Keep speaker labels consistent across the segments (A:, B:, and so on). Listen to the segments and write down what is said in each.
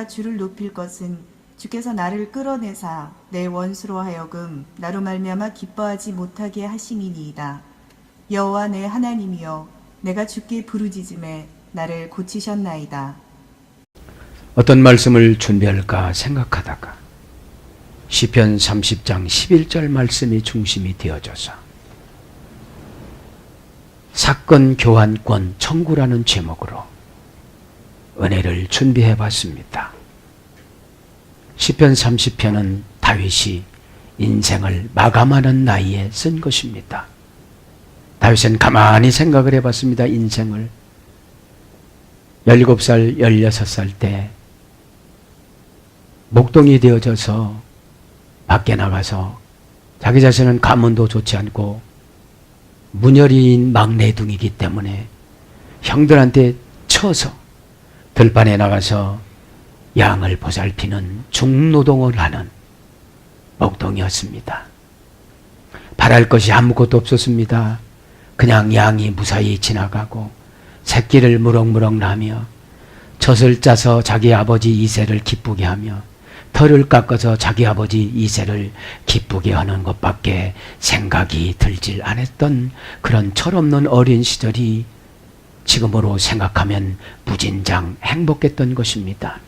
A: 내가 주를 높일 것은 주께서 나를 끌어내사 내 원수로 하여금 나로 말미암아 기뻐하지 못하게 하심이니이다. 여호와 내 하나님이여, 내가 주께 부르짖음에 나를 고치셨나이다.
B: 어떤 말씀을 준비할까 생각하다가 시편 30장 11절 말씀이 중심이 되어져서 사건 교환권 청구라는 제목으로 은혜를 준비해 봤습니다. 시편 30편은 다윗이 인생을 마감하는 나이에 쓴 것입니다. 다윗은 가만히 생각을 해봤습니다. 인생을 17살, 16살 때 목동이 되어져서 밖에 나가서 자기 자신은 가문도 좋지 않고 문열이인 막내둥이기 때문에 형들한테 쳐서 들판에 나가서 양을 보살피는 중노동을 하는 목동이었습니다. 바랄 것이 아무것도 없었습니다. 그냥 양이 무사히 지나가고 새끼를 무럭무럭 나며 젖을 짜서 자기 아버지 이새를 기쁘게 하며 털을 깎아서 자기 아버지 이새를 기쁘게 하는 것밖에 생각이 들질 않았던 그런 철없는 어린 시절이 지금으로 생각하면 무진장 행복했던 것입니다.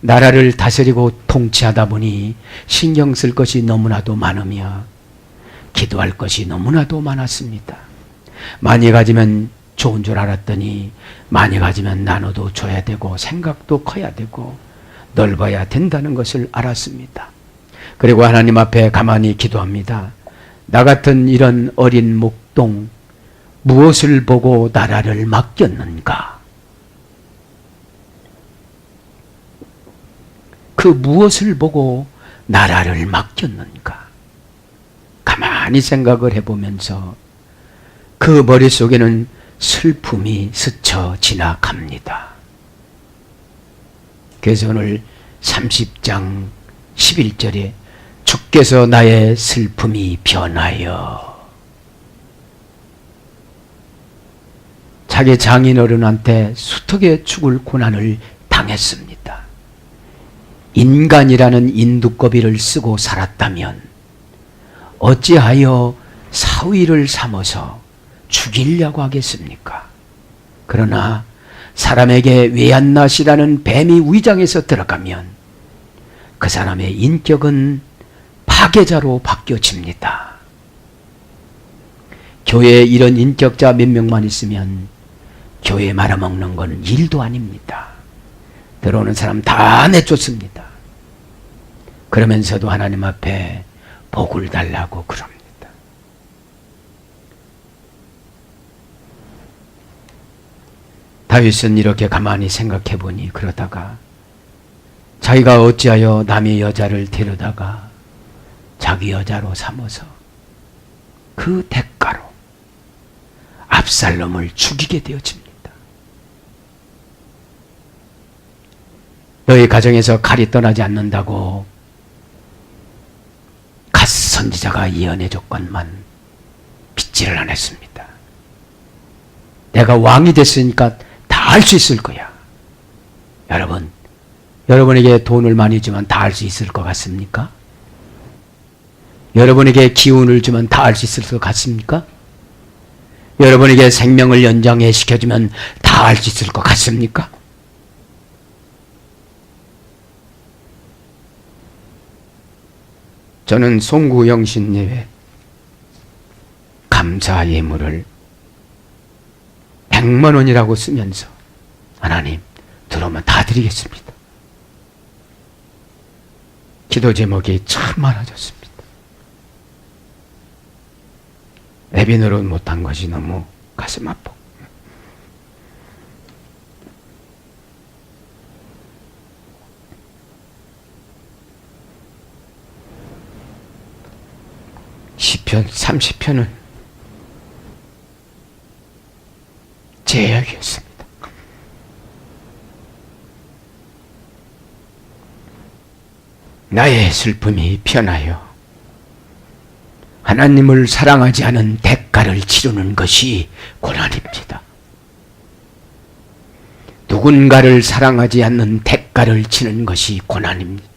B: 나라를 다스리고 통치하다 보니 신경 쓸 것이 너무나도 많으며 기도할 것이 너무나도 많았습니다. 많이 가지면 좋은 줄 알았더니 많이 가지면 나눠도 줘야 되고 생각도 커야 되고 넓어야 된다는 것을 알았습니다. 그리고 하나님 앞에 가만히 기도합니다. 나 같은 이런 어린 목동 무엇을 보고 나라를 맡겼는가? 그 무엇을 보고 나라를 맡겼는가? 가만히 생각을 해보면서 그 머릿속에는 슬픔이 스쳐 지나갑니다. 그래서 오늘 30장 11절에 주께서 나의 슬픔이 변하여, 자기 장인어른한테 수턱에 죽을 고난을 당했습니다. 인간이라는 인두꺼비를 쓰고 살았다면 어찌하여 사위를 삼아서 죽이려고 하겠습니까? 그러나 사람에게 외얀낫이라는 뱀이 위장해서 들어가면 그 사람의 인격은 파괴자로 바뀌어집니다. 교회에 이런 인격자 몇 명만 있으면 교회 말아먹는 건 일도 아닙니다. 들어오는 사람 다 내쫓습니다. 그러면서도 하나님 앞에 복을 달라고 그럽니다. 다윗은 이렇게 가만히 생각해 보니 그러다가 자기가 어찌하여 남의 여자를 데려다가 자기 여자로 삼아서 그 대가로 압살롬을 죽이게 되어집니다. 너희 가정에서 칼이 떠나지 않는다고 갓 선지자가 예언해 줬건만 믿지를 않았습니다. 내가 왕이 됐으니까 다 할 수 있을 거야. 여러분, 여러분에게 돈을 많이 주면 다 할 수 있을 것 같습니까? 여러분에게 기운을 주면 다 할 수 있을 것 같습니까? 여러분에게 생명을 연장해 시켜주면 다 할 수 있을 것 같습니까? 저는 송구영신 예배 감사 예물을 100만 원이라고 쓰면서 하나님 들어오면 다 드리겠습니다. 기도 제목이 참 많아졌습니다. 내빈으로 못한 것이 너무 가슴 아프고 시편 30편은 제약이었습니다. 나의 슬픔이 변하여 하나님을 사랑하지 않은 대가를 치르는 것이 고난입니다. 누군가를 사랑하지 않는 대가를 치는 것이 고난입니다.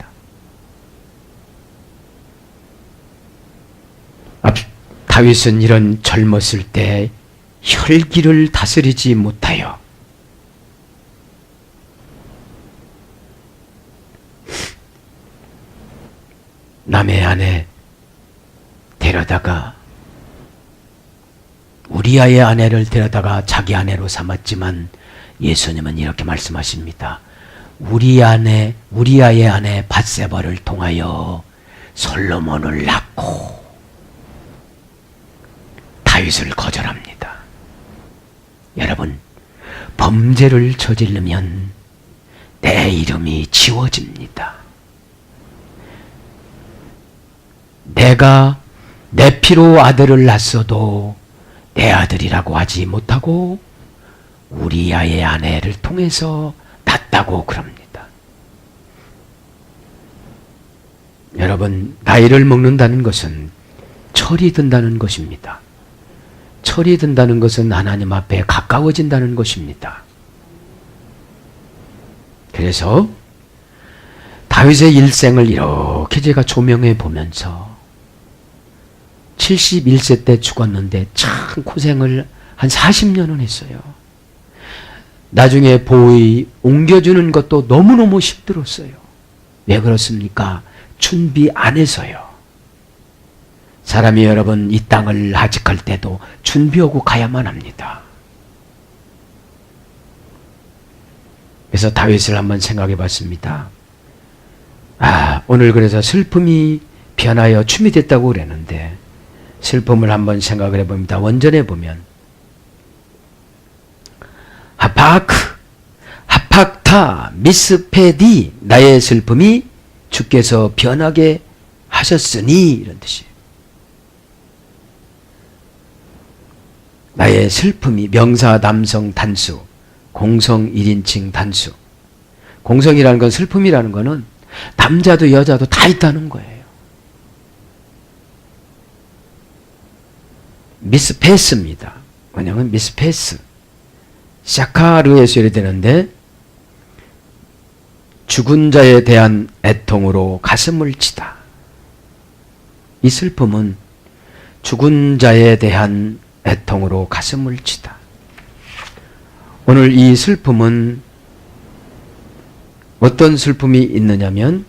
B: 다윗은 이런 젊었을 때 혈기를 다스리지 못하여 남의 아내 데려다가 우리아의 아내를 데려다가 자기 아내로 삼았지만 예수님은 이렇게 말씀하십니다. 우리아의 아내 밧세바를 통하여 솔로몬을 낳고 다윗을 거절합니다. 여러분, 범죄를 저지르면 내 이름이 지워집니다. 내가 내 피로 아들을 낳았어도 내 아들이라고 하지 못하고 우리아의 아내를 통해서 낳았다고 그럽니다. 여러분, 나이를 먹는다는 것은 철이 든다는 것입니다. 철이 든다는 것은 하나님 앞에 가까워진다는 것입니다. 그래서 다윗의 일생을 이렇게 제가 조명해 보면서 71세 때 죽었는데 참 고생을 한 40년은 했어요. 나중에 보위 옮겨주는 것도 너무너무 힘들었어요. 왜 그렇습니까? 준비 안 해서요. 사람이 여러분 이 땅을 하직할 때도 준비하고 가야만 합니다. 그래서 다윗을 한번 생각해 봤습니다. 오늘 그래서 슬픔이 변하여 춤이 됐다고 그랬는데 슬픔을 한번 생각을 해봅니다. 원전에 보면 하팍타 미스페디 나의 슬픔이 주께서 변하게 하셨으니 이런 뜻이에요. 나의 슬픔이 명사 남성 단수 공성 1인칭 단수 공성이라는 건 슬픔이라는 거는 남자도 여자도 다 있다는 거예요. 미스페스입니다. 뭐냐면 미스페스 샤카르에서 이래 되는데 죽은 자에 대한 애통으로 가슴을 치다. 이 슬픔은 죽은 자에 대한 애통으로 가슴을 치다. 오늘 이 슬픔은 어떤 슬픔이 있느냐면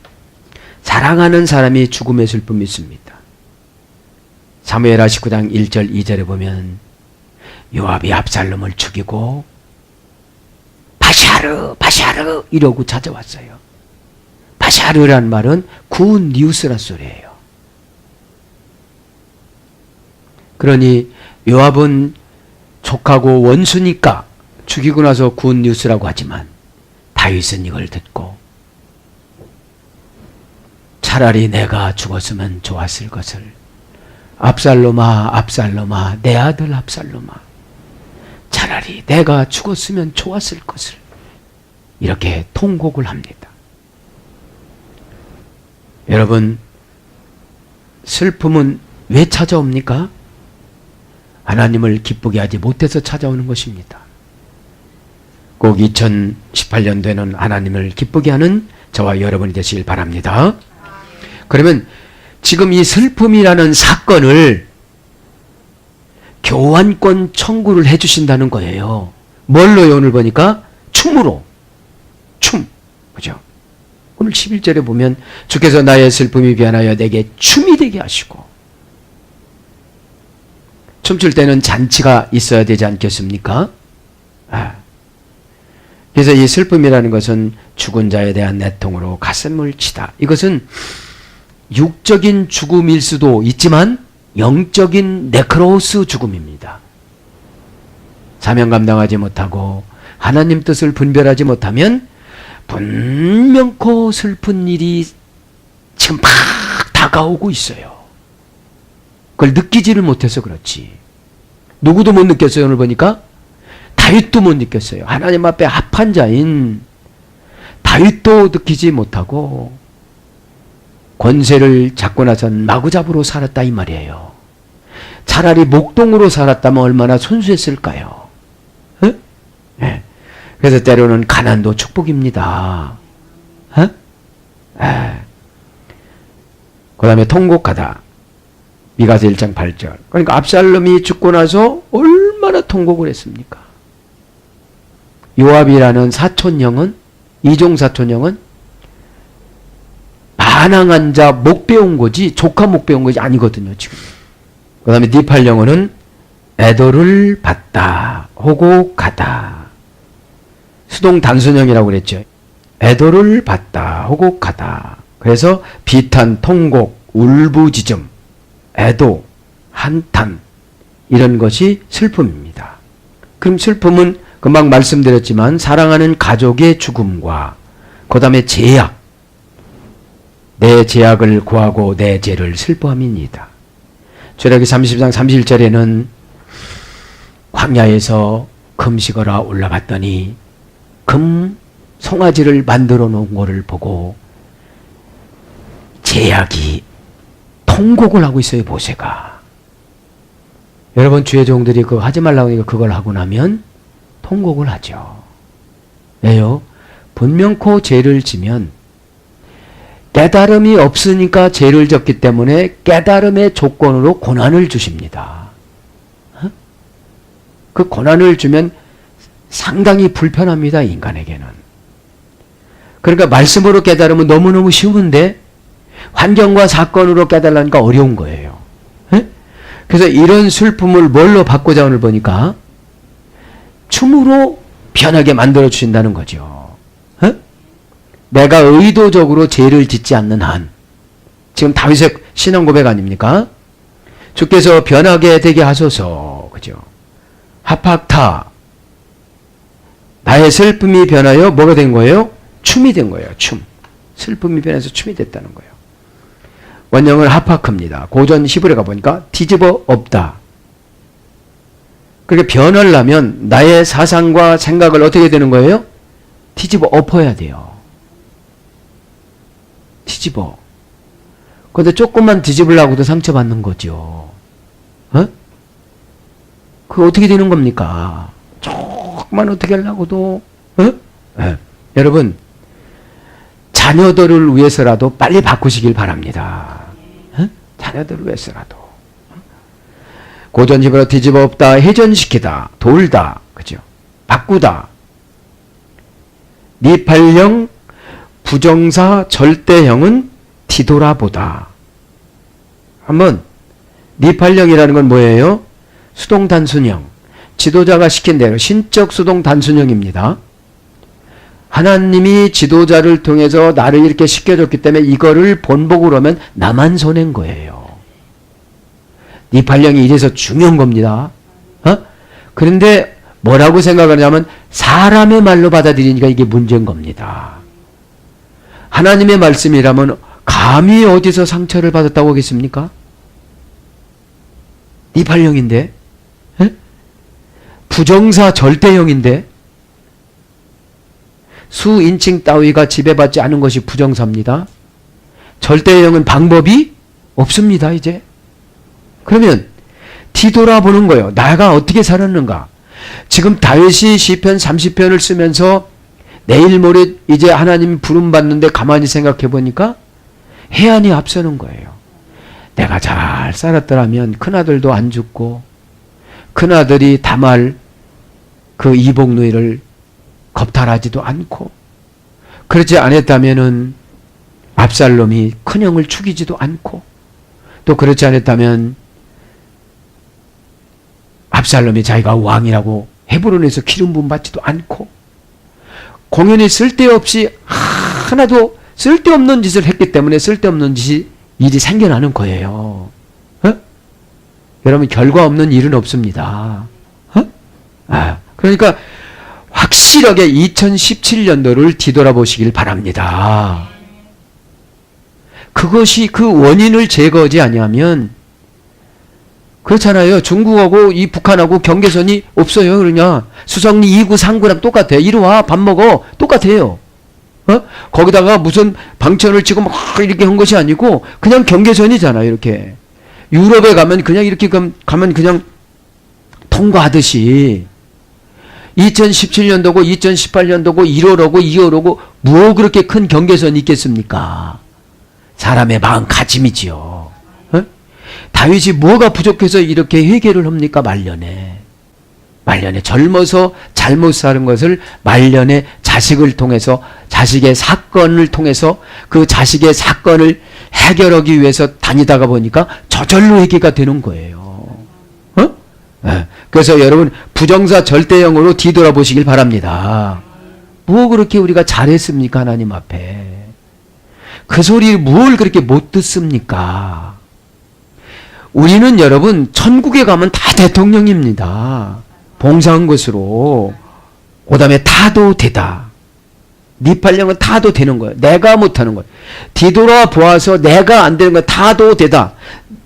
B: 사랑하는 사람이 죽음의 슬픔이 있습니다. 사무엘하 19장 1절 2절에 보면 요압이 압살롬을 죽이고 바샤르 이러고 찾아왔어요. 바샤르란 말은 굿 뉴스란 소리예요. 그러니 요압은 족하고 원수니까 죽이고 나서 굿 뉴스라고 하지만 다윗은 이걸 듣고 차라리 내가 죽었으면 좋았을 것을 압살롬아 내 아들 압살롬아 차라리 내가 죽었으면 좋았을 것을 이렇게 통곡을 합니다. 여러분, 슬픔은 왜 찾아옵니까? 하나님을 기쁘게 하지 못해서 찾아오는 것입니다. 꼭 2018년도에는 하나님을 기쁘게 하는 저와 여러분이 되시길 바랍니다. 그러면 지금 이 슬픔이라는 사건을 교환권 청구를 해주신다는 거예요. 뭘로요? 오늘 보니까 춤으로. 춤. 그죠? 오늘 11절에 보면 주께서 나의 슬픔이 변하여 내게 춤이 되게 하시고 춤출 때는 잔치가 있어야 되지 않겠습니까? 그래서 이 슬픔이라는 것은 죽은 자에 대한 애통으로 가슴을 치다. 이것은 육적인 죽음일 수도 있지만 영적인 네크로스 죽음입니다. 사명 감당하지 못하고 하나님 뜻을 분별하지 못하면 분명코 슬픈 일이 지금 막 다가오고 있어요. 그걸 느끼지를 못해서 그렇지. 누구도 못 느꼈어요. 오늘 보니까 다윗도 못 느꼈어요. 하나님 앞에 합한 자인 다윗도 느끼지 못하고 권세를 잡고 나선 마구잡이로 살았다 이 말이에요. 차라리 목동으로 살았다면 얼마나 순수했을까요? 네. 그래서 때로는 가난도 축복입니다. 그 다음에 통곡하다. 미가서 1장 8절. 그러니까 압살롬이 죽고 나서 얼마나 통곡을 했습니까? 요압이라는 사촌형은, 이종 사촌형은 반항한 자 목 베온 거지, 조카 목 베온 것이 아니거든요, 지금. 그 다음에 니팔령어는 애도를 받다, 호곡하다. 수동 단순형이라고 그랬죠. 애도를 받다, 호곡하다. 그래서 비탄, 통곡, 울부짖음, 애도, 한탄, 이런 것이 슬픔입니다. 그럼 슬픔은 금방 말씀드렸지만 사랑하는 가족의 죽음과 그 다음에 제약, 내 제약을 구하고 내 죄를 슬퍼함입니다. 출애굽기 30장 31절에는 광야에서 금식어라 올라갔더니 금 송아지를 만들어 놓은 것을 보고 제약이 통곡을 하고 있어요, 모세가. 여러분, 주의 종들이 그거 하지 말라고 하니까 그걸 하고 나면 통곡을 하죠. 왜요? 분명코 죄를 지면 깨달음이 없으니까 죄를 졌기 때문에 깨달음의 조건으로 고난을 주십니다. 그 고난을 주면 상당히 불편합니다, 인간에게는. 그러니까 말씀으로 깨달으면 너무너무 쉬운데 환경과 사건으로 깨달으니까 어려운 거예요. 그래서 이런 슬픔을 뭘로 바꾸자 오늘 보니까 춤으로 변하게 만들어 주신다는 거죠. 내가 의도적으로 죄를 짓지 않는 한, 지금 다윗의 신앙 고백 아닙니까? 주께서 변하게 되게 하소서. 그죠? 하팍타. 나의 슬픔이 변하여 뭐가 된 거예요? 춤이 된 거예요. 춤. 슬픔이 변해서 춤이 됐다는 거예요. 원형은 하파크입니다. 고전 히브리가 보니까 뒤집어 엎다. 그렇게 변화를 하면 나의 사상과 생각을 어떻게 되는 거예요? 뒤집어 엎어야 돼요. 뒤집어. 근데 조금만 뒤집으려고도 상처받는 거죠. 그거 어떻게 되는 겁니까? 조금만 어떻게 하려고도, 여러분, 자녀들을 위해서라도 빨리 바꾸시길 바랍니다. 자녀들을 위해서라도. 고전 히브리어 뒤집어 엎다, 회전시키다, 돌다, 그죠? 바꾸다. 니팔령 부정사 절대형은 뒤돌아보다. 한번 니팔령이라는 건 뭐예요? 수동 단순형. 지도자가 시킨 대로 신적 수동 단순형입니다. 하나님이 지도자를 통해서 나를 이렇게 시켜줬기 때문에 이거를 본보고로 하면 나만 손해인 거예요. 니팔령이 이래서 중요한 겁니다. 그런데 뭐라고 생각하냐면 사람의 말로 받아들이니까 이게 문제인 겁니다. 하나님의 말씀이라면 감히 어디서 상처를 받았다고 하겠습니까? 니팔령인데, 부정사 절대형인데, 수인칭 따위가 지배받지 않은 것이 부정사입니다. 절대형은 방법이 없습니다, 이제. 그러면 뒤돌아보는 거예요. 내가 어떻게 살았는가. 지금 다윗이 시편 30편을 쓰면서 내일 모레 이제 하나님 부름 받는데 가만히 생각해 보니까 해안이 앞서는 거예요. 내가 잘 살았더라면 큰아들도 안 죽고 큰아들이 다말 그 이복누이를 겁탈하지도 않고 그렇지 않았다면은 압살롬이 큰형을 죽이지도 않고 또 그렇지 않았다면 압살롬이 자기가 왕이라고 헤브론에서 기름 부음 받지도 않고 공연히 쓸데없이 하나도 쓸데없는 짓을 했기 때문에 쓸데없는 일이 생겨나는 거예요. 여러분 결과 없는 일은 없습니다. 그러니까 확실하게 2017년도를 뒤돌아보시길 바랍니다. 그것이 그 원인을 제거하지 아니하면 그렇잖아요. 중국하고 이 북한하고 경계선이 없어요. 그러냐 수성리 2구 3구랑 똑같아요. 이리 와 밥 먹어 똑같아요. 거기다가 무슨 방천을 치고 막 이렇게 한 것이 아니고 그냥 경계선이잖아요. 이렇게 유럽에 가면 그냥 이렇게 가면 그냥 통과하듯이 2017년도고 2018년도고 1월호고 2월호고 뭐 그렇게 큰 경계선이 있겠습니까? 사람의 마음가짐이지요. 어? 다윗이 뭐가 부족해서 이렇게 회개를 합니까? 말년에 젊어서 잘못 사는 것을 말년에 자식을 통해서, 자식의 사건을 통해서 그 자식의 사건을 해결하기 위해서 다니다가 보니까 저절로 회개가 되는 거예요. 어? 네. 그래서 여러분 부정사 절대형으로 뒤돌아보시길 바랍니다. 뭐 그렇게 우리가 잘했습니까? 하나님 앞에. 그 소리 뭘 그렇게 못 듣습니까? 우리는 여러분 천국에 가면 다 대통령입니다. 봉사한 것으로. 그 다음에 타도 되다. 네 팔령은 타도 되는 거예요. 내가 못하는 거예요. 뒤돌아 보아서 내가 안 되는 거 타도 되다.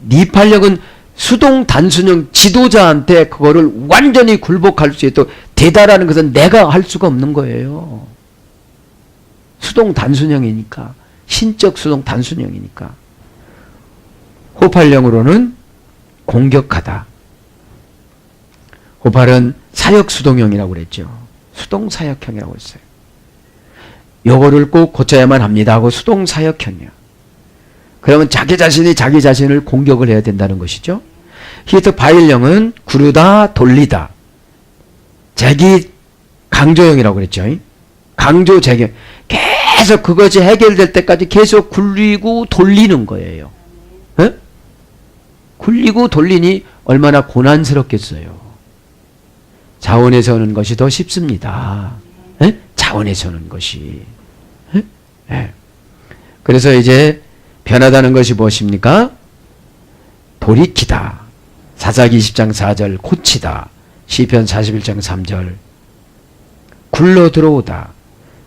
B: 네 팔령은 수동 단순형 지도자한테 그거를 완전히 굴복할 수 있도록 되다라는 것은 내가 할 수가 없는 거예요. 수동 단순형이니까. 신적 수동 단순형이니까. 호팔령으로는 공격하다. 호팔은 사역수동형이라고 그랬죠. 수동사역형이라고 했어요. 요거를 꼭 고쳐야만 합니다 하고 수동사역형이요. 그러면 자기 자신이 자기 자신을 공격을 해야 된다는 것이죠. 히트 바일령은 구르다 돌리다. 재기 강조형이라고 그랬죠. 강조 재기. 계속 그것이 해결될 때까지 계속 굴리고 돌리는 거예요. 에? 굴리고 돌리니 얼마나 고난스럽겠어요. 자원에서 오는 것이 더 쉽습니다. 에? 자원에서 오는 것이. 에? 에. 그래서 이제 변하다는 것이 무엇입니까? 돌이키다. 사사기 20장 4절 고치다. 시편 41장 3절 굴러 들어오다.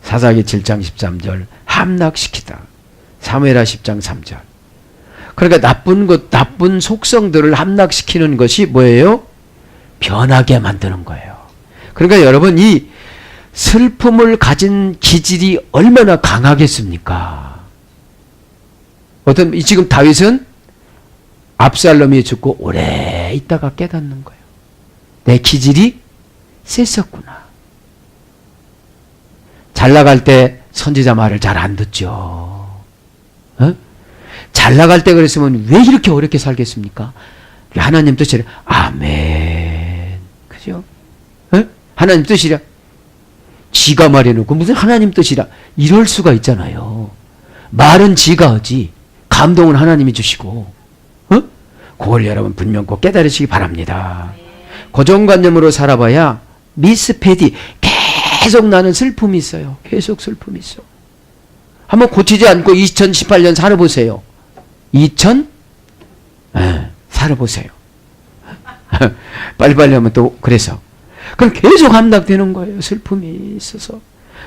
B: 사사기 7장 13절 함락시키다. 사무엘하 10장 3절. 그러니까 나쁜 속성들을 함락시키는 것이 뭐예요? 변하게 만드는 거예요. 그러니까 여러분 이 슬픔을 가진 기질이 얼마나 강하겠습니까? 지금 다윗은 압살롬이 죽고 오래 있다가 깨닫는 거예요. 내 기질이 셌었구나. 잘 나갈 때 선지자 말을 잘 안 듣죠. 어? 잘 나갈 때 그랬으면 왜 이렇게 어렵게 살겠습니까? 하나님 뜻이래. 아멘. 그죠? 어? 하나님 뜻이라. 지가 말해놓고 무슨 하나님 뜻이라. 이럴 수가 있잖아요. 말은 지가 하지. 감동은 하나님이 주시고. 어? 그걸 여러분 분명 꼭 깨달으시기 바랍니다. 고정관념으로 살아봐야 미스패디. 계속 나는 슬픔이 있어요. 계속 슬픔이 있어. 한번 고치지 않고 2018년 살아보세요. 살아보세요. 빨리빨리 하면 또 그래서. 그럼 계속 함락되는 거예요. 슬픔이 있어서.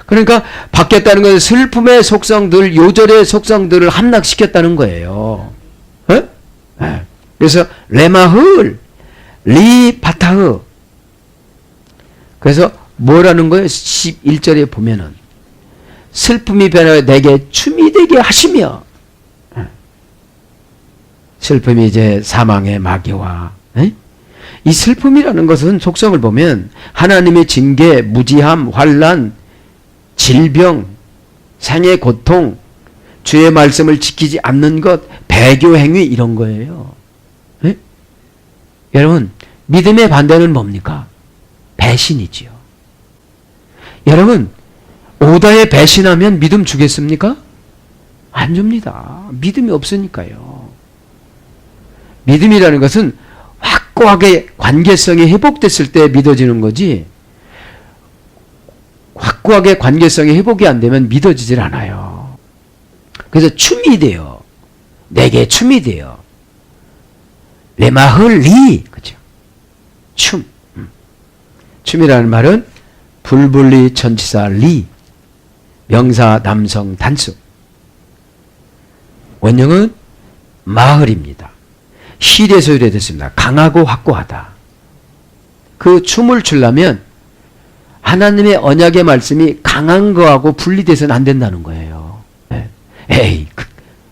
B: 그러니까 바뀌었다는 것은 슬픔의 속성들, 요절의 속성들을 함락시켰다는 거예요. 그래서 레마흐, 리바타흐. 그래서 뭐라는 거예요? 11절에 보면은 슬픔이 변하여 내게 춤이 되게 하시며. 슬픔이 이제 사망의 마귀와 이 슬픔이라는 것은 속성을 보면 하나님의 징계, 무지함, 환난, 질병, 생의 고통, 주의 말씀을 지키지 않는 것, 배교 행위 이런 거예요. 여러분 믿음의 반대는 뭡니까? 배신이지요. 여러분 오다에 배신하면 믿음 주겠습니까? 안 줍니다. 믿음이 없으니까요. 믿음이라는 것은 확고하게 관계성이 회복됐을 때 믿어지는 거지, 확고하게 관계성이 회복이 안 되면 믿어지질 않아요. 그래서 춤이 돼요. 내게 춤이 돼요. 레마흘리. 그죠? 춤. 춤이라는 말은 불불리 천치사 리, 명사 남성 단수. 원형은 마흘입니다. 실에서 유래됐습니다. 강하고 확고하다. 그 춤을 추려면 하나님의 언약의 말씀이 강한 거하고 분리돼서는 안 된다는 거예요. 에이,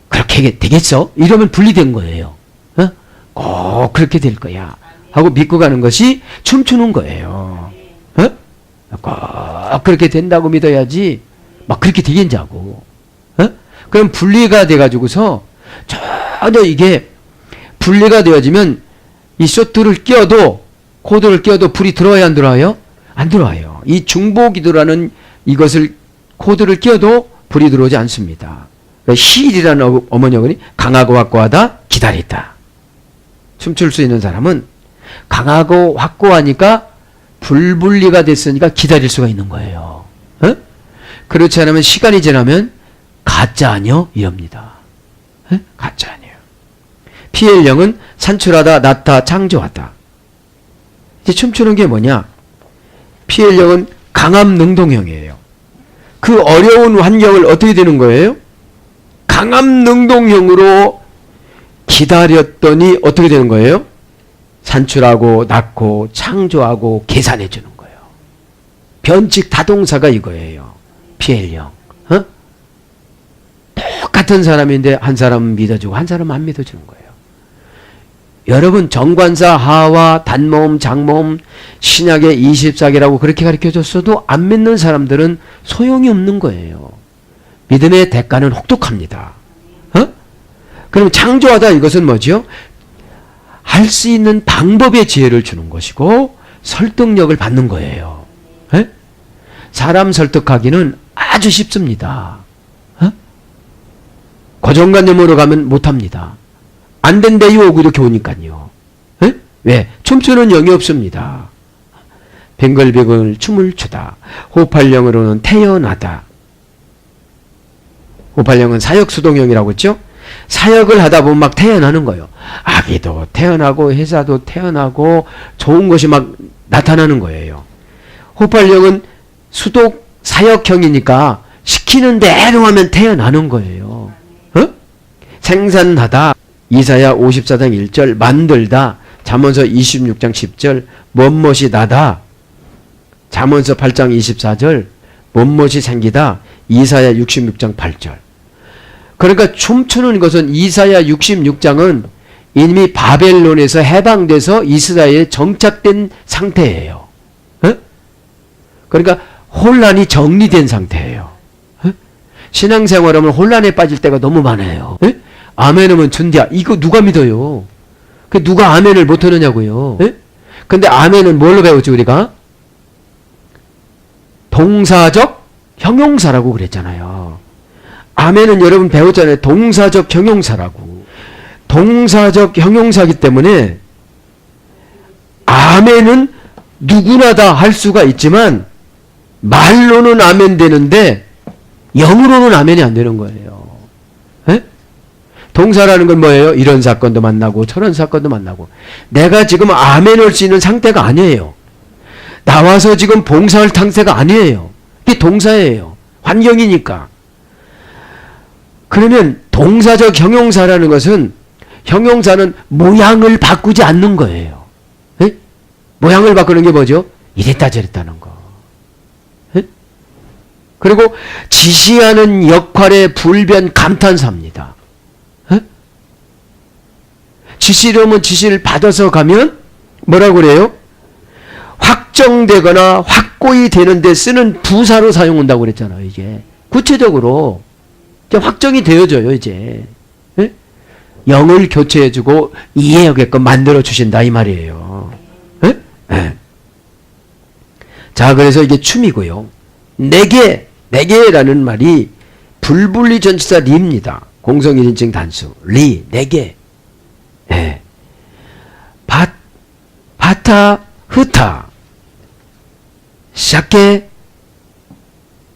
B: 그렇게 되겠어? 이러면 분리된 거예요. 꼭 그렇게 될 거야 하고 믿고 가는 것이 춤추는 거예요. 꼭 그렇게 된다고 믿어야지 막 그렇게 되겠냐고. 어? 그럼 분리가 돼가지고서 전혀 이게 분리가 되어지면 이 쇼트를 끼워도 코드를 끼워도 불이 들어와요 안 들어와요? 안 들어와요. 이 중보기도라는 이것을 코드를 끼워도 불이 들어오지 않습니다. 힐이라는 어머니어근이 강하고 확고하다 기다리다. 춤출 수 있는 사람은 강하고 확고하니까 불분리가 됐으니까 기다릴 수가 있는 거예요. 어? 그렇지 않으면 시간이 지나면 가짜 아니요? 이럽니다. 어? 가짜 아니에요. PL령은 산출하다, 낳다, 창조하다. 이제 춤추는 게 뭐냐? PL령은 강함 능동형이에요. 그 어려운 환경을 어떻게 되는 거예요? 강함 능동형으로 기다렸더니 어떻게 되는 거예요? 산출하고 낳고 창조하고 계산해 주는 거예요. 변칙 다동사가 이거예요. PL형. 어? 똑같은 사람인데 한 사람은 믿어주고 한 사람은 안 믿어주는 거예요. 여러분 정관사, 하와, 단모음, 장모음, 신약의 24개라고 그렇게 가르쳐줬어도 안 믿는 사람들은 소용이 없는 거예요. 믿음의 대가는 혹독합니다. 어? 그럼 창조하다 이것은 뭐죠? 할 수 있는 방법의 지혜를 주는 것이고 설득력을 받는 거예요. 에? 사람 설득하기는 아주 쉽습니다. 어? 고정관념으로 가면 못합니다. 안 된대요 이렇게 오니까요. 에? 왜? 춤추는 영이 없습니다. 뱅글뱅글 춤을 추다. 호팔령으로는 태어나다. 호팔령은 사역수동형이라고 했죠. 사역을 하다 보면 막 태어나는 거예요. 아기도 태어나고 회사도 태어나고 좋은 것이 막 나타나는 거예요. 호팔령은 수독 사역형이니까 시키는 대로 하면 태어나는 거예요. 어? 생산하다. 이사야 54장 1절 만들다. 잠언서 26장 10절 멋멋이 나다. 잠언서 8장 24절 멋멋이 생기다. 이사야 66장 8절. 그러니까 춤추는 것은 이사야 66장은 이미 바벨론에서 해방돼서 이스라엘에 정착된 상태예요. 어? 그러니까 혼란이 정리된 상태예요. 어? 신앙생활하면 혼란에 빠질 때가 너무 많아요. 어? 아멘하면 준디야. 이거 누가 믿어요? 그 누가 아멘을 못하느냐고요. 어? 근데 아멘은 뭘로 배웠지 우리가? 동사적 형용사라고 그랬잖아요. 아멘은 여러분 배웠잖아요. 동사적 형용사라고. 동사적 형용사이기 때문에 아멘은 누구나 다 할 수가 있지만 말로는 아멘 되는데 영으로는 아멘이 안 되는 거예요. 에? 동사라는 건 뭐예요? 이런 사건도 만나고 저런 사건도 만나고. 내가 지금 아멘할 수 있는 상태가 아니에요. 나와서 지금 봉사할 상태가 아니에요. 이게 동사예요. 환경이니까. 그러면 동사적 형용사라는 것은 형용사는 모양을 바꾸지 않는 거예요. 에? 모양을 바꾸는 게 뭐죠? 이랬다 저랬다는 거. 에? 그리고 지시하는 역할의 불변 감탄사입니다. 에? 지시려면 지시를 받아서 가면 뭐라고 그래요? 확정되거나 확고히 되는데 쓰는 부사로 사용한다고 그랬잖아요. 이게 구체적으로 이제 확정이 되어져요. 이제 에? 영을 교체해주고 이해하게끔 만들어 주신다 이 말이에요. 에? 에. 자, 그래서 이게 춤이고요. 내게라는 말이 불분리 전치사 리입니다. 공성 1인칭 단수 리 내게. 에. 바타 흐타 샤케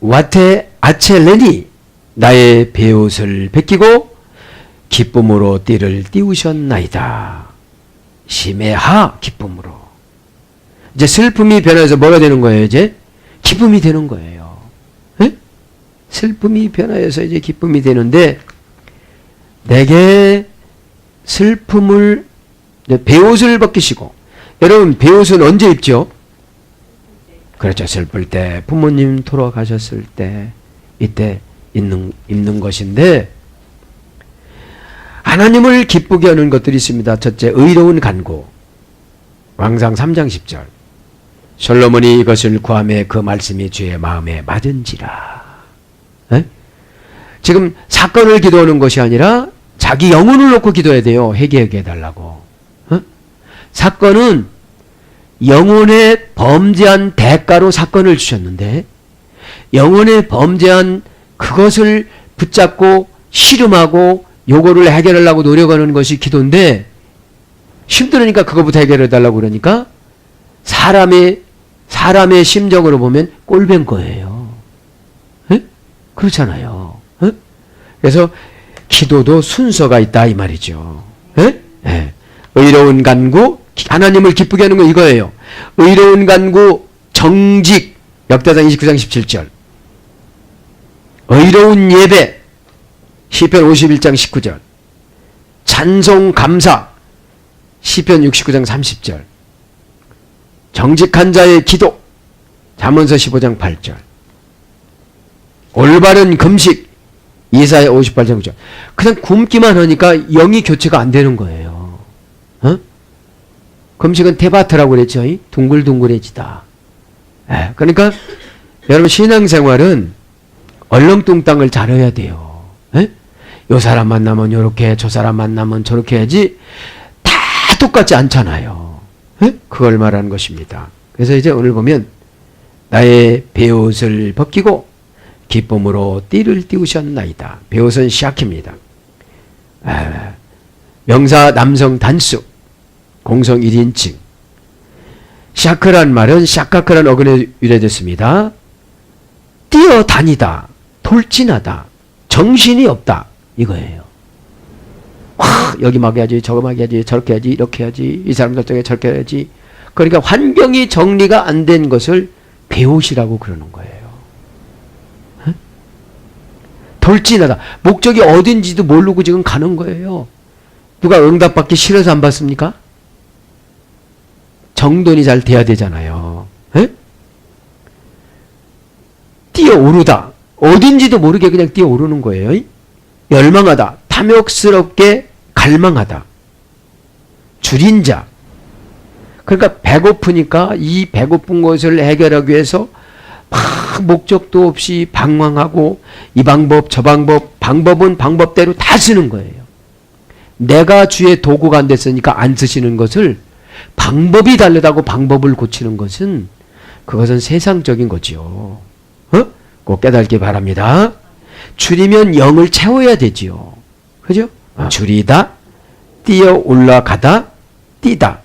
B: 와테 아체레니 나의 베옷을 벗기고 기쁨으로 띠를 띄우셨나이다. 심해하 기쁨으로. 이제 슬픔이 변해서 뭐가 되는 거예요? 이제 기쁨이 되는 거예요. 에? 슬픔이 변화해서 이제 기쁨이 되는데 내게 슬픔을 베옷을 벗기시고. 여러분 베옷은 언제 입죠? 그렇죠. 슬플 때 부모님 돌아가셨을 때 이때 입는 것인데 하나님을 기쁘게 하는 것들이 있습니다. 첫째 의로운 간구 왕상 3장 10절 솔로몬이 이것을 구하매 그 말씀이 주의 마음에 맞은지라. 에? 지금 사건을 기도하는 것이 아니라 자기 영혼을 놓고 기도해야 돼요. 회개하게 해달라고. 사건은 영혼의 범죄한 대가로 사건을 주셨는데 영혼의 범죄한 그것을 붙잡고 씨름하고 요거를 해결하려고 노력하는 것이 기도인데 힘들으니까 그거부터 해결해달라고 그러니까 사람의 심정으로 보면 꼴변 거예요. 에? 그렇잖아요. 에? 그래서 기도도 순서가 있다 이 말이죠. 에? 에. 의로운 간구, 하나님을 기쁘게 하는 거 이거예요. 의로운 간구, 정직, 역대상 29장 17절. 의로운 예배, 시편 51장 19절. 찬송 감사, 시편 69장 30절. 정직한 자의 기도, 잠언서 15장 8절. 올바른 금식, 이사야 58장 9절. 그냥 굶기만 하니까 영이 교체가 안 되는 거예요. 금식은 테바트라고 그랬죠. 둥글둥글해지다. 그러니까 여러분 신앙생활은 얼렁뚱땅을 잘해야 돼요. 요 사람 만나면 요렇게, 저 사람 만나면 저렇게 해야지 다 똑같지 않잖아요. 그걸 말하는 것입니다. 그래서 이제 오늘 보면 나의 베옷을 벗기고 기쁨으로 띠를 띠우셨나이다. 베옷은 샤키입니다. 명사 남성 단수, 공성 1인칭. 샤크란 말은 샤카크란 어근에 유래됐습니다. 뛰어다니다, 돌진하다, 정신이 없다 이거예요. 여기 막 해야지, 저거 막 해야지, 저렇게 해야지, 이렇게 해야지, 이 사람 저쪽에 저렇게 해야지. 그러니까 환경이 정리가 안 된 것을 배옷이라고 그러는 거예요. 돌진하다. 목적이 어딘지도 모르고 지금 가는 거예요. 누가 응답받기 싫어서 안 받습니까? 정돈이 잘 돼야 되잖아요. 뛰어오르다. 어딘지도 모르게 그냥 뛰어오르는 거예요. 열망하다. 탐욕스럽게 갈망하다. 줄인 자. 그러니까 배고프니까 이 배고픈 것을 해결하기 위해서 막 목적도 없이 방황하고 이 방법 저 방법, 방법은 방법대로 다 쓰는 거예요. 내가 주의 도구가 안 됐으니까 안 쓰시는 것을 방법이 다르다고 방법을 고치는 것은 그것은 세상적인 거지요. 꼭 깨닫기 바랍니다. 줄이면 영을 채워야 되지요. 그죠? 줄이다, 뛰어 올라가다, 뛰다.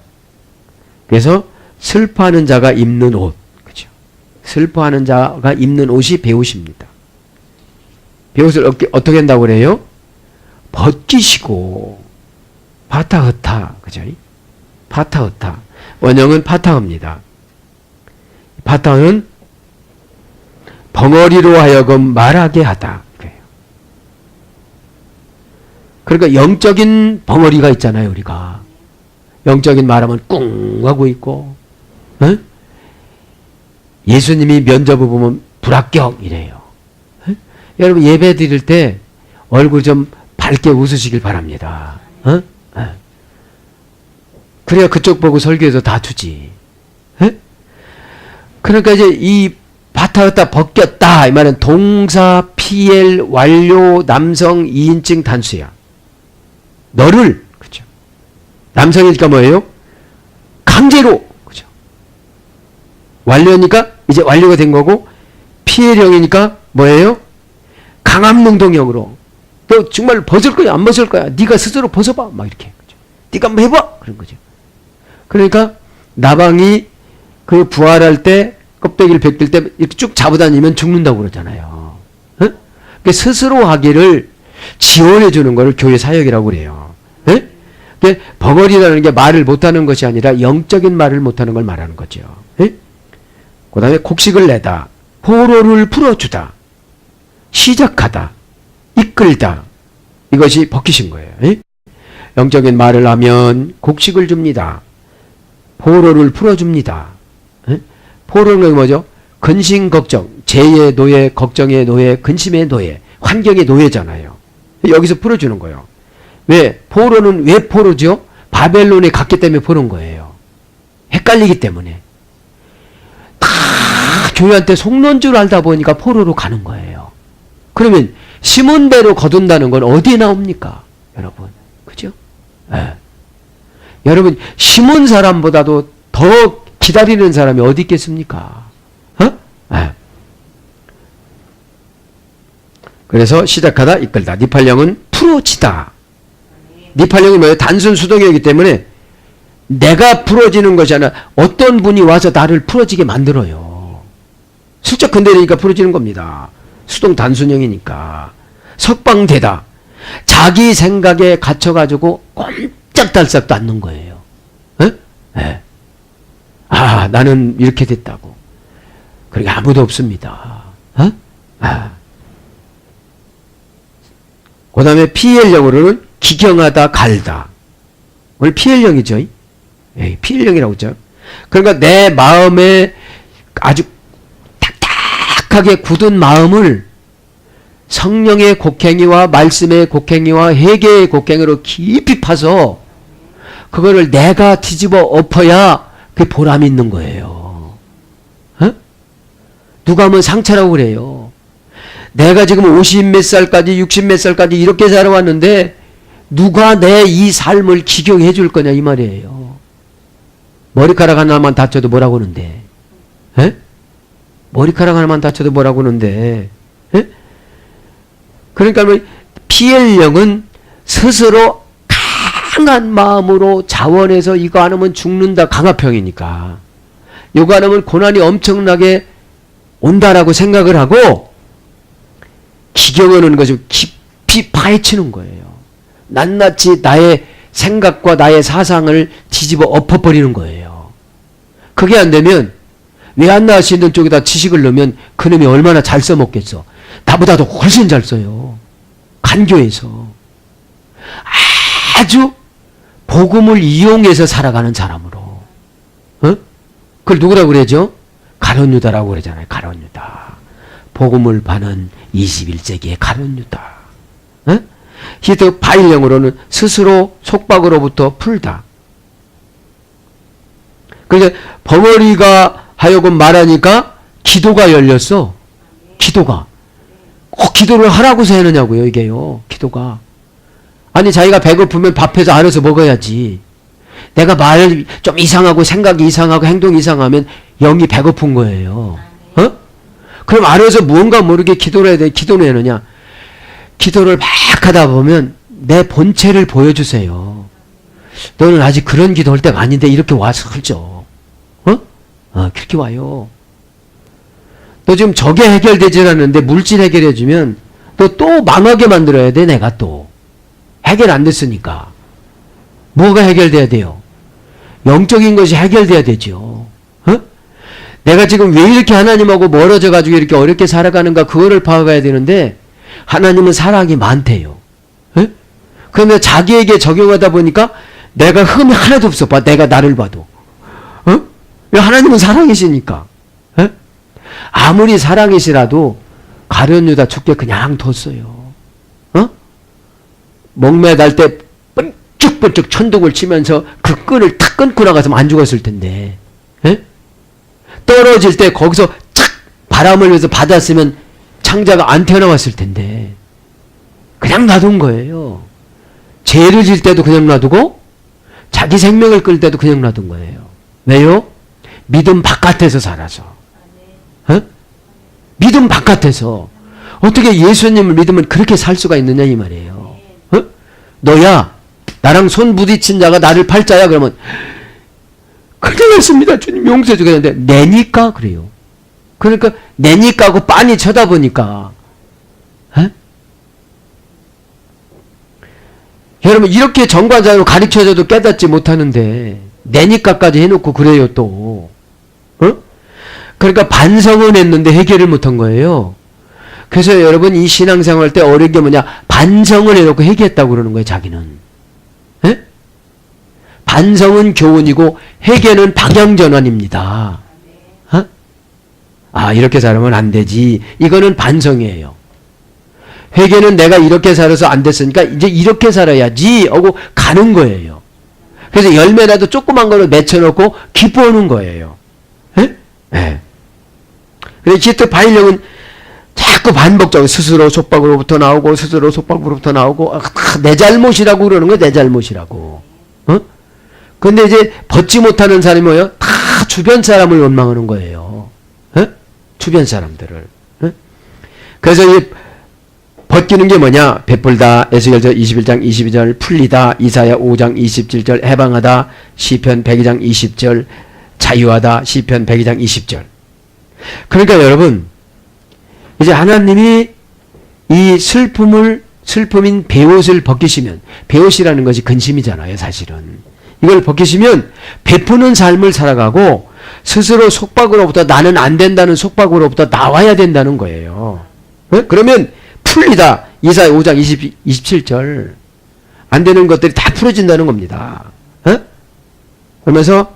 B: 그래서 슬퍼하는 자가 입는 옷. 그죠? 슬퍼하는 자가 입는 옷이 베옷입니다. 베옷을 어떻게 한다고 그래요? 벗기시고, 파타흐타. 그죠? 파타흐타. 원형은 파타흐입니다. 파타흐는 벙어리로 하여금 말하게 하다. 그러니까 영적인 벙어리가 있잖아요, 우리가. 영적인 말하면 꿍 하고 있고, 예수님이 면접을 보면 불합격이래요. 여러분 예배 드릴 때 얼굴 좀 밝게 웃으시길 바랍니다. 그래야 그쪽 보고 설교해서 다 주지. 그러니까 이제 이 바타였다 벗겼다 이 말은 동사 PL 완료 남성 2인칭 단수야. 너를 그죠? 남성이니까 뭐예요? 강제로 그죠? 완료니까 이제 완료가 된 거고 PL형이니까 뭐예요? 강압능동형으로 너 정말 벗을 거야 안 벗을 거야 네가 스스로 벗어봐 막 이렇게 그죠? 네가 한번 해봐 그런 거죠. 그러니까 나방이 그 부활할 때 껍데기를 벗길 때 이렇게 쭉 잡아다니면 죽는다고 그러잖아요. 그 스스로 하기를 지원해 주는 것을 교회 사역이라고 그래요. 벙어리라는 게 말을 못하는 것이 아니라 영적인 말을 못하는 걸 말하는 거죠. 그 다음에 곡식을 내다, 포로를 풀어주다, 시작하다, 이끌다. 이것이 벗기신 거예요. 영적인 말을 하면 곡식을 줍니다. 포로를 풀어줍니다. 포로는 뭐죠? 근심 걱정, 재의 노예, 걱정의 노예, 근심의 노예, 환경의 노예잖아요. 여기서 풀어주는 거예요. 왜? 포로는 왜 포로죠? 바벨론에 갔기 때문에 포로인 거예요. 헷갈리기 때문에. 다 교회한테 속는 줄 알다 보니까 포로로 가는 거예요. 그러면 심은 대로 거둔다는 건 어디에 나옵니까? 여러분. 그죠? 네. 여러분, 심은 사람보다도 더 기다리는 사람이 어디 있겠습니까? 어? 네. 그래서 시작하다 이끌다. 니팔령은 풀어지다. 니팔령이 뭐예요? 단순 수동이기 때문에 내가 풀어지는 것이 아니라 어떤 분이 와서 나를 풀어지게 만들어요. 슬쩍 건드리니까 풀어지는 겁니다. 수동 단순형이니까. 석방되다. 자기 생각에 갇혀가지고 꼼짝달싹도 않는 거예요. 에? 네. 아, 나는 이렇게 됐다고. 그러니까 아무도 없습니다. 어? 아. 그 다음에 PL형으로는 기경하다, 갈다. 오늘 PL형이죠. 예, PL형이라고 했죠. 그러니까 내 마음에 아주 딱딱하게 굳은 마음을 성령의 곡행위와 말씀의 곡행위와 회개의 곡행위로 깊이 파서 그거를 내가 뒤집어 엎어야 그게 보람이 있는 거예요. 어? 누가 하면 상처라고 그래요. 내가 지금 50 몇 살까지 60 몇 살까지 이렇게 살아왔는데 누가 내 이 삶을 기경해 줄 거냐 이 말이에요. 머리카락 하나만 다쳐도 뭐라고 하는데, 에? 머리카락 하나만 다쳐도 뭐라고 하는데, 에? 그러니까 뭐 PL형은 스스로 강한 마음으로 자원해서 이거 안 하면 죽는다 강압형이니까 이거 안 하면 고난이 엄청나게 온다라고 생각을 하고 기경하는 것을 깊이 파헤치는 거예요. 낱낱이 나의 생각과 나의 사상을 뒤집어 엎어버리는 거예요. 그게 안 되면 왜 안 나올 수 있는 쪽에다 지식을 넣으면 그놈이 얼마나 잘 써먹겠어. 나보다도 훨씬 잘 써요. 간교에서. 아주 복음을 이용해서 살아가는 사람으로. 어? 그걸 누구라고 그러죠? 가룟유다라고 그러잖아요. 가룟유다. 복음을 파는 21세기의 가룟유다. 어? 히트 파일형으로는 스스로 속박으로부터 풀다. 그래서 벙어리가 하여금 말하니까 기도가 열렸어. 기도가. 꼭 기도를 하라고서 해느냐고요, 이게요. 기도가. 아니, 자기가 배고프면 밥해서 알아서 먹어야지. 내가 말 좀 이상하고 생각이 이상하고 행동이 이상하면 영이 배고픈 거예요. 어? 그럼 알아서 무언가 모르게 기도를 해야 돼. 기도는 해느냐? 기도를 막 하다 보면 내 본체를 보여주세요. 너는 아직 그런 기도할 때가 아닌데 이렇게 와서 흘죠. 그렇게 와요. 너 지금 저게 해결되질 않는데 물질 해결해주면 너 또 망하게 만들어야 돼. 내가 또. 해결 안 됐으니까. 뭐가 해결돼야 돼요? 영적인 것이 해결돼야 되죠. 내가 지금 왜 이렇게 하나님하고 멀어져 가지고 이렇게 어렵게 살아가는가 그거를 파악해야 되는데 하나님은 사랑이 많대요. 그런데 자기에게 적용하다 보니까 내가 흠이 하나도 없어. 봐. 내가 나를 봐도. 왜 하나님은 사랑이시니까. 아무리 사랑이시라도 가룟유다 죽게 그냥 뒀어요. 목매달 때 번쩍번쩍 천둥을 치면서 그 끈을 탁 끊고 나가서 안 죽었을 텐데. 떨어질 때 거기서 착 바람을 위해서 받았으면 창자가 안 태어나왔을 텐데. 그냥 놔둔 거예요. 죄를 질 때도 그냥 놔두고 자기 생명을 끌 때도 그냥 놔둔 거예요. 왜요? 믿음 바깥에서 살아서. 믿음 바깥에서. 어떻게 예수님을 믿으면 그렇게 살 수가 있느냐 이 말이에요. 너야 나랑 손 부딪힌 자가 나를 팔자야 그러면 큰일 났습니다. 주님 용서해 주겠는데 내니까 그래요. 그러니까 내니까 하고 빤히 쳐다보니까 여러분 이렇게 정과자로 가르쳐줘도 깨닫지 못하는데 내니까까지 해놓고 그래요 또. 그러니까 반성은 했는데 해결을 못한 거예요. 그래서 여러분 이 신앙생활 할 때 어려운 게 뭐냐? 반성을 해놓고 회개했다고 그러는 거예요. 자기는. 에? 반성은 교훈이고 회개는 방향전환입니다. 이렇게 살면 안 되지. 이거는 반성이에요. 회개는 내가 이렇게 살아서 안 됐으니까 이제 이렇게 살아야지 하고 가는 거예요. 그래서 열매라도 조그만 거를 맺혀놓고 기뻐하는 거예요. 에? 에. 그래서 기트 바일령은 자꾸 반복적으로 스스로 속박으로부터 나오고 스스로 속박으로부터 나오고 내 잘못이라고 그러는 거예요. 내 잘못이라고. 근데 이제 벗지 못하는 사람이 뭐예요? 다 주변 사람을 원망하는 거예요. 주변 사람들을. 그래서 이 벗기는 게 뭐냐? 베풀다, 에스겔서 21장 22절, 풀리다, 이사야 5장 27절, 해방하다, 시편 102장 20절, 자유하다, 시편 102장 20절. 그러니까 여러분, 이제 하나님이 이 슬픔인 베옷을 벗기시면, 베옷이라는 것이 근심이잖아요, 사실은. 이걸 벗기시면 베푸는 삶을 살아가고 스스로 속박으로부터 나는 안 된다는 속박으로부터 나와야 된다는 거예요. 그러면 풀리다. 이사야 5장 27절. 안 되는 것들이 다 풀어진다는 겁니다. 그러면서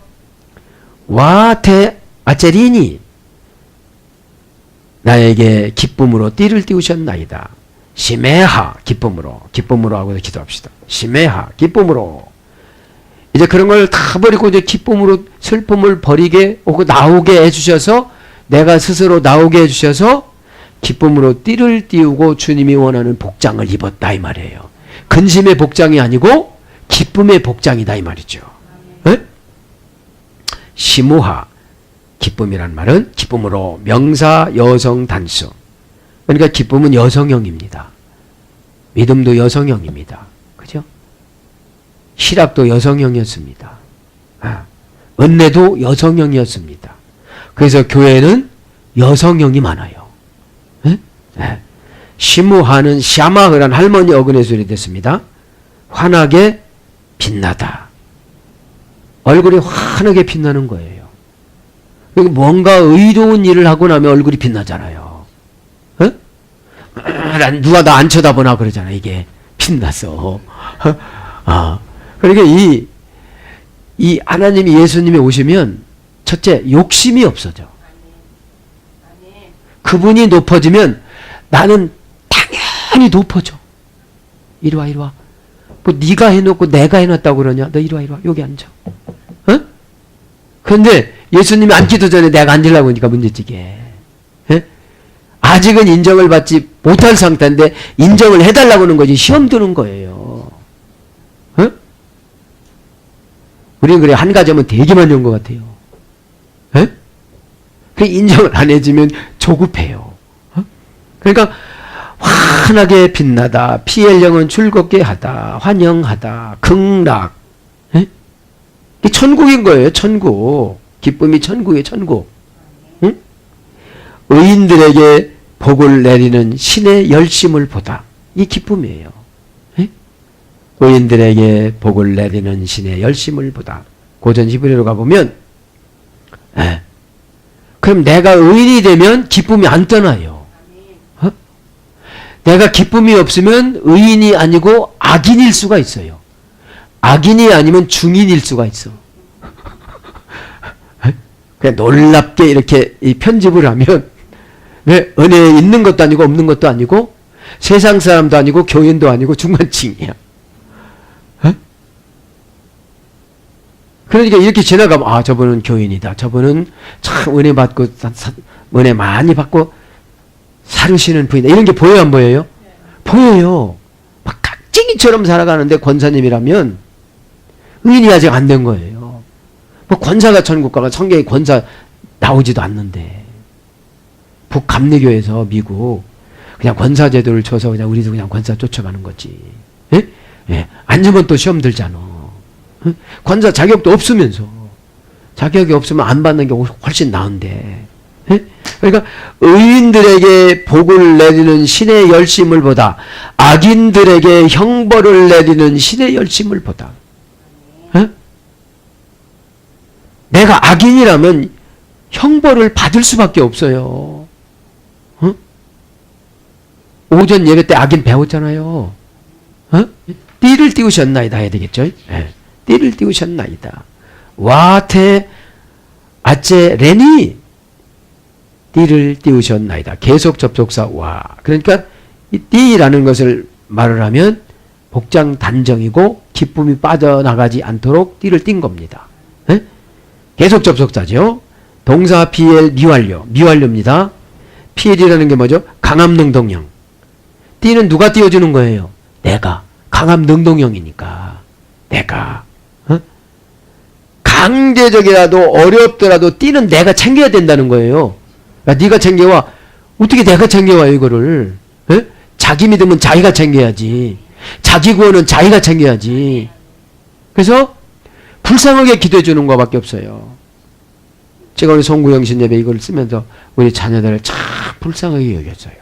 B: 와테 아체리니 나에게 기쁨으로 띠를 띄우셨나이다. 시메하 기쁨으로 하고 기도합시다. 시메하 기쁨으로. 이제 그런 걸 다 버리고 이제 기쁨으로 슬픔을 버리게 오고 나오게 해주셔서 내가 스스로 나오게 해주셔서 기쁨으로 띠를 띄우고 주님이 원하는 복장을 입었다 이 말이에요. 근심의 복장이 아니고 기쁨의 복장이다 이 말이죠. 시무하 기쁨이란 말은 기쁨으로 명사 여성 단수. 그러니까 기쁨은 여성형입니다. 믿음도 여성형입니다. 그죠? 실학도 여성형이었습니다. 은혜도 여성형이었습니다. 그래서 교회는 여성형이 많아요. 시무하는 샤마흐란 할머니 어근의 소리 됐습니다. 환하게 빛나다. 얼굴이 환하게 빛나는 거예요. 뭔가 의로운 일을 하고 나면 얼굴이 빛나잖아요. 누가 나 안 쳐다보나 그러잖아. 이게 빛나서. 그러니까 이 하나님이 예수님이 오시면 첫째 욕심이 없어져. 그분이 높아지면 나는 당연히 높아져. 이리 와. 뭐 네가 해놓고 내가 해놨다고 그러냐? 너 이리 와. 여기 앉아. 그런데 예수님이 앉기도 전에 내가 앉으려고 하니까 문제지게. 아직은 인정을 받지 못할 상태인데 인정을 해달라고 하는 거지. 시험 드는 거예요. 우리는 그래 한 가지 하면 되게만 온 것 같아요. 그 인정을 안 해주면 조급해요. 그러니까 환하게 빛나다, 피할 영은 즐겁게 하다, 환영하다, 극락. 이게 천국인 거예요. 천국. 기쁨이 천국이에요. 천국. 의인들에게 복을 내리는 신의 열심을 보다. 이 기쁨이에요. 의인들에게 복을 내리는 신의 열심을 보다. 고전 히브리로 가보면 그럼 내가 의인이 되면 기쁨이 안 떠나요. 내가 기쁨이 없으면 의인이 아니고 악인일 수가 있어요. 악인이 아니면 중인일 수가 있어. 그냥 놀랍게 이렇게 이 편집을 하면 은혜에 있는 것도 아니고 없는 것도 아니고 세상 사람도 아니고 교인도 아니고 중간층이야. 그러니까 이렇게 지나가면 저분은 교인이다. 저분은 참 은혜 받고 은혜 많이 받고 살으시는 분이다. 이런 게 보여요 안 보여요? 보여요. 막 깍쟁이처럼 살아가는데 권사님이라면 의인이 아직 안 된 거예요. 뭐 권사가 천국 가면 성경에 권사 나오지도 않는데 북감리교에서 미국 그냥 권사 제도를 쳐서 그냥 우리도 그냥 권사 쫓아가는 거지. 앉으면 또 시험 들잖아. 권사 자격도 없으면서 자격이 없으면 안 받는 게 훨씬 나은데. 그러니까 의인들에게 복을 내리는 신의 열심을 보다 악인들에게 형벌을 내리는 신의 열심을 보다. 내가 악인이라면 형벌을 받을 수밖에 없어요. 오전 예배 때 악인 배웠잖아요. 띠를 띄우셨나이다 해야 되겠죠? 띠를 띄우셨나이다. 와테 아째 레니 띠를 띄우셨나이다. 계속 접속사 와. 그러니까 이 띠라는 것을 말을 하면 복장 단정이고 기쁨이 빠져나가지 않도록 띠를 띈 겁니다. 계속 접속사죠. 동사 비엘 미완료입니다. PL이라는 게 뭐죠? 강압능동형. 띠는 누가 띄워주는 거예요? 내가. 강압능동형이니까. 내가. 어? 강제적이라도 어렵더라도 띠는 내가 챙겨야 된다는 거예요. 야, 네가 챙겨와. 어떻게 내가 챙겨와요, 이거를? 에? 자기 믿음은 자기가 챙겨야지. 자기 구원은 자기가 챙겨야지. 그래서 불쌍하게 기도해 주는 것밖에 없어요. 제가 우리 송구영신 예배 이걸 쓰면서 우리 자녀들을 참 불쌍하게 여겼어요.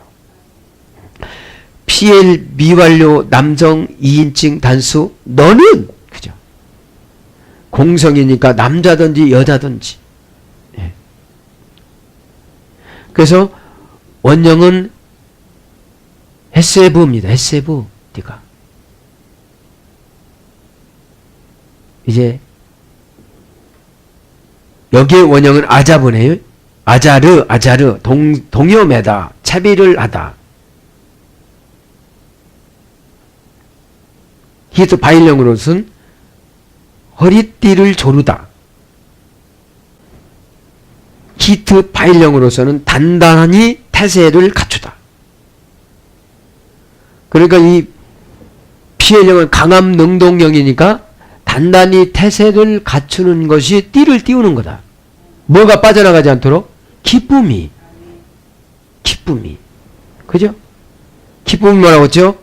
B: PL 미완료 남성 2인칭 단수 너는 그죠? 공성이니까 남자든지 여자든지. 예. 그래서 원형은 헤세부입니다. 헤세부 네가 이제 여기에 원형은 아자부네요. 아자르 동요매다 차비를 하다. 히트 바일령으로서는 허리띠를 조르다. 히트 바일령으로서는 단단히 태세를 갖추다. 그러니까 이 피해령은 강압능동형이니까 단단히 태세를 갖추는 것이 띠를 띄우는 거다. 뭐가 빠져나가지 않도록? 기쁨이. 그죠? 기쁨이 뭐라고 했죠?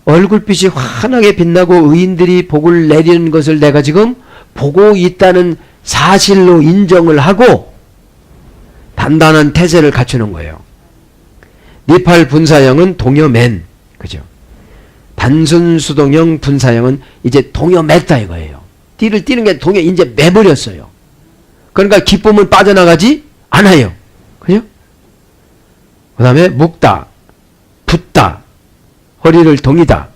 B: 얼굴빛이 환하게 빛나고 의인들이 복을 내리는 것을 내가 지금 보고 있다는 사실로 인정을 하고 단단한 태세를 갖추는 거예요. 니팔 분사형은 동요맨. 그죠? 단순 수동형 분사형은 이제 동요맸다 이거예요. 띠를 띠는 게 동요 이제 매버렸어요. 그러니까 기쁨은 빠져나가지 않아요. 그죠? 그 다음에 묶다, 붙다, 허리를 동이다.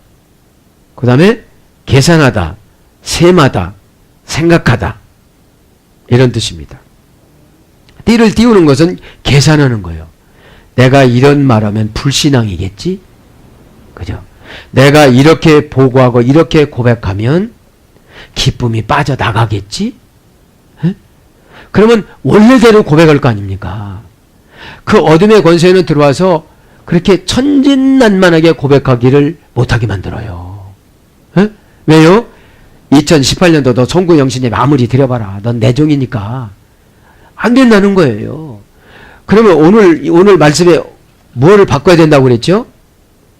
B: 그 다음에 계산하다, 셈하다, 생각하다. 이런 뜻입니다. 띠를 띄우는 것은 계산하는 거예요. 내가 이런 말하면 불신앙이겠지? 그죠? 내가 이렇게 보고하고 이렇게 고백하면 기쁨이 빠져나가겠지? 에? 그러면 원래대로 고백할 거 아닙니까? 그 어둠의 권세에는 들어와서 그렇게 천진난만하게 고백하기를 못하게 만들어요. 에? 왜요? 2018년도 너 송구영신에 아무리 드려봐라. 넌 내 종이니까 안 된다는 거예요. 그러면 오늘 말씀에 뭐를 바꿔야 된다고 그랬죠?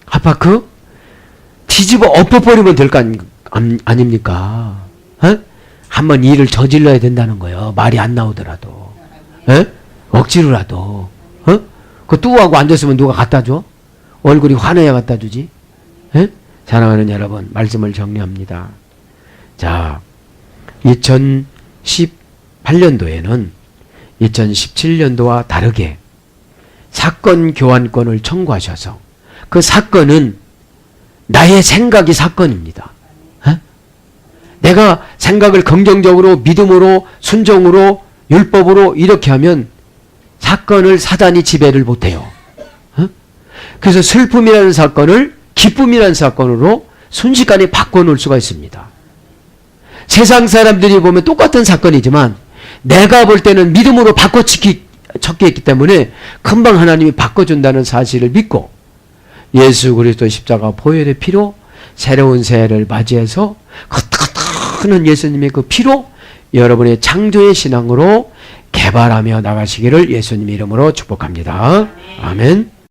B: 하파크? 뒤집어 엎어버리면 될 거 아닙니까? 에? 한번 일을 저질러야 된다는 거예요. 말이 안 나오더라도. 에? 억지로라도. 그 뚜하고 앉았으면 누가 갖다 줘? 얼굴이 환해야 갖다 주지. 에? 사랑하는 여러분, 말씀을 정리합니다. 자, 2018년도에는 2017년도와 다르게 사건 교환권을 청구하셔서 그 사건은 나의 생각이 사건입니다. 에? 내가 생각을 긍정적으로 믿음으로 순종으로 율법으로 이렇게 하면 사건을 사단이 지배를 못해요. 에? 그래서 슬픔이라는 사건을 기쁨이라는 사건으로 순식간에 바꿔놓을 수가 있습니다. 세상 사람들이 보면 똑같은 사건이지만 내가 볼 때는 믿음으로 적혀있기 때문에 금방 하나님이 바꿔준다는 사실을 믿고 예수 그리스도 십자가 보혈의 피로 새로운 새해를 맞이해서 끄트끄트는 예수님의 그 피로 여러분의 창조의 신앙으로 개발하며 나가시기를 예수님 이름으로 축복합니다. 아멘.